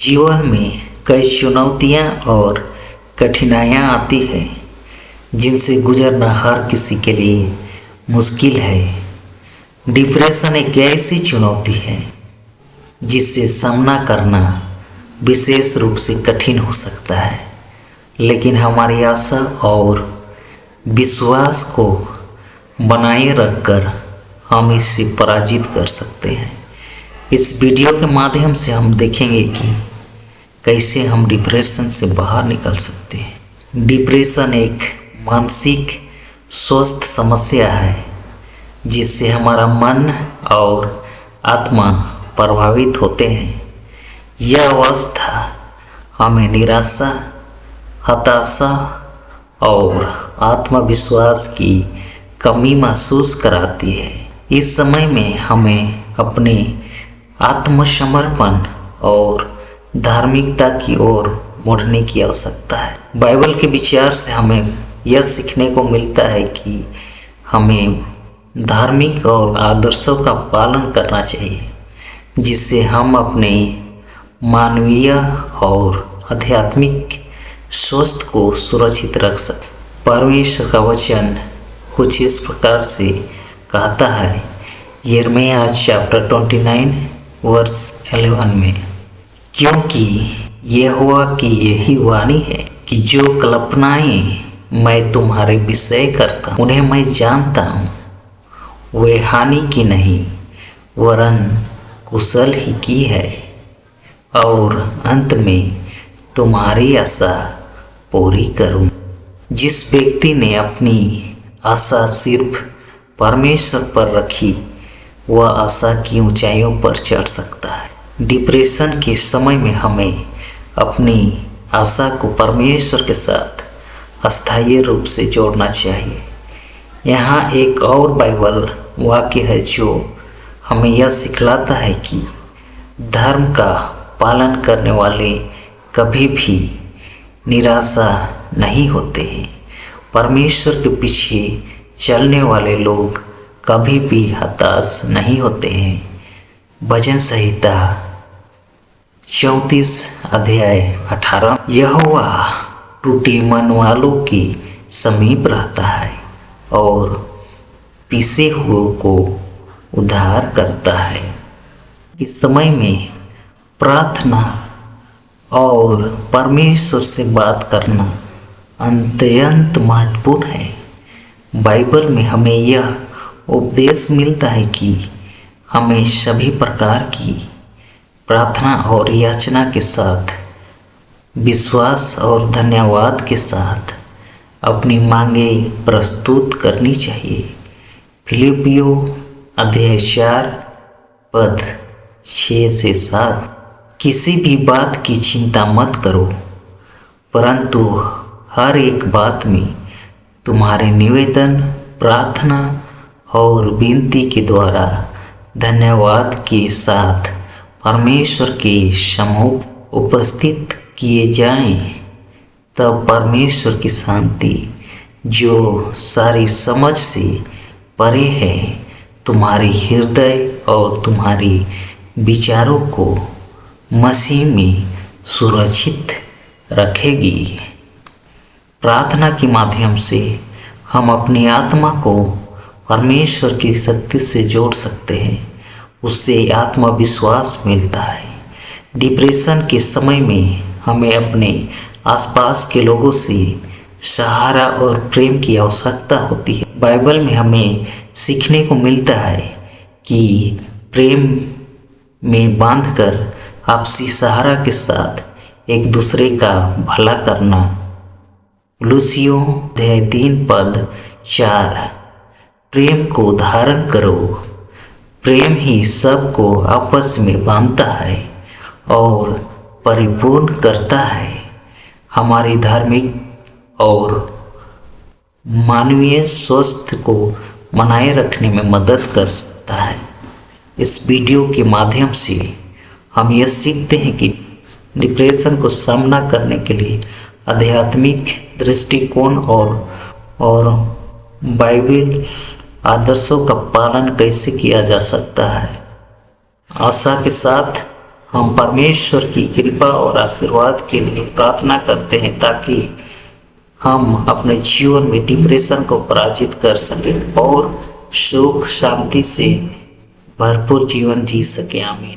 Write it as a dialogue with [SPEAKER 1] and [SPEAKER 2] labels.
[SPEAKER 1] जीवन में कई चुनौतियां और कठिनाइयां आती है जिनसे गुजरना हर किसी के लिए मुश्किल है। डिप्रेशन एक ऐसी चुनौती है जिससे सामना करना विशेष रूप से कठिन हो सकता है, लेकिन हमारी आशा और विश्वास को बनाए रखकर हम इसे पराजित कर सकते हैं। इस वीडियो के माध्यम से हम देखेंगे कि कैसे हम डिप्रेशन से बाहर निकल सकते हैं। डिप्रेशन एक मानसिक स्वास्थ्य समस्या है जिससे हमारा मन और आत्मा प्रभावित होते हैं। यह अवस्था हमें निराशा, हताशा और आत्मविश्वास की कमी महसूस कराती है। इस समय में हमें अपने आत्मसमर्पण और धार्मिकता की ओर मुड़ने की आवश्यकता है। बाइबल के विचार से हमें यह सीखने को मिलता है कि हमें धार्मिक और आदर्शों का पालन करना चाहिए, जिससे हम अपने मानवीय और आध्यात्मिक स्वास्थ्य को सुरक्षित रख सकें। परमेश्वर का वचन कुछ इस प्रकार से कहता है, यिर्मयाह चैप्टर 29 वर्स 11 में, क्योंकि यहोवा की यही वाणी है कि जो कल्पनाएं मैं तुम्हारे विषय करता हूँ उन्हें मैं जानता हूँ, वे हानि की नहीं वरन कुशल ही की है, और अंत में तुम्हारी आशा पूरी करूँ। जिस व्यक्ति ने अपनी आशा सिर्फ परमेश्वर पर रखी, वह आशा की ऊंचाइयों पर चढ़ सकता है। डिप्रेशन के समय में हमें अपनी आशा को परमेश्वर के साथ अस्थायी रूप से जोड़ना चाहिए। यहाँ एक और बाइबल वाक्य है जो हमें यह सिखलाता है कि धर्म का पालन करने वाले कभी भी निराशा नहीं होते हैं। परमेश्वर के पीछे चलने वाले लोग कभी भी हताश नहीं होते हैं। भजन संहिता 34 अध्याय 18, यहोवा टूटे मन वालों के समीप रहता है और पिसे हुओं को उद्धार करता है। इस समय में प्रार्थना और परमेश्वर से बात करना अत्यंत महत्वपूर्ण है। बाइबल में हमें यह उपदेश मिलता है कि हमें सभी प्रकार की प्रार्थना और याचना के साथ, विश्वास और धन्यवाद के साथ अपनी मांगे प्रस्तुत करनी चाहिए। फिलिपियों अध्याय 4 पद 6 से 7, किसी भी बात की चिंता मत करो, परंतु हर एक बात में तुम्हारे निवेदन, प्रार्थना और विनती के द्वारा धन्यवाद के साथ परमेश्वर के सम्मुख उपस्थित किए जाएं। तब परमेश्वर की शांति, जो सारी समझ से परे है, तुम्हारे हृदय और तुम्हारे विचारों को मसीह में सुरक्षित रखेगी। प्रार्थना के माध्यम से हम अपनी आत्मा को परमेश्वर की शक्ति से जोड़ सकते हैं। उससे आत्मविश्वास मिलता है। डिप्रेशन के समय में हमें अपने आसपास के लोगों से सहारा और प्रेम की आवश्यकता होती है। बाइबल में हमें सीखने को मिलता है कि प्रेम में बांधकर आपसी सहारा के साथ एक दूसरे का भला करना। लूसियों अध्याय 3 पद 4, प्रेम को धारण करो, प्रेम ही सबको आपस में बांधता है और परिपूर्ण करता है। हमारी धार्मिक और मानवीय स्वास्थ्य को बनाए रखने में मदद कर सकता है। इस वीडियो के माध्यम से हम यह सीखते हैं कि डिप्रेशन को सामना करने के लिए आध्यात्मिक दृष्टिकोण और बाइबल आदर्शों का पालन कैसे किया जा सकता है। आशा के साथ हम परमेश्वर की कृपा और आशीर्वाद के लिए प्रार्थना करते हैं ताकि हम अपने जीवन में डिप्रेशन को पराजित कर सकें और सुख शांति से भरपूर जीवन जी सकें। आमीन।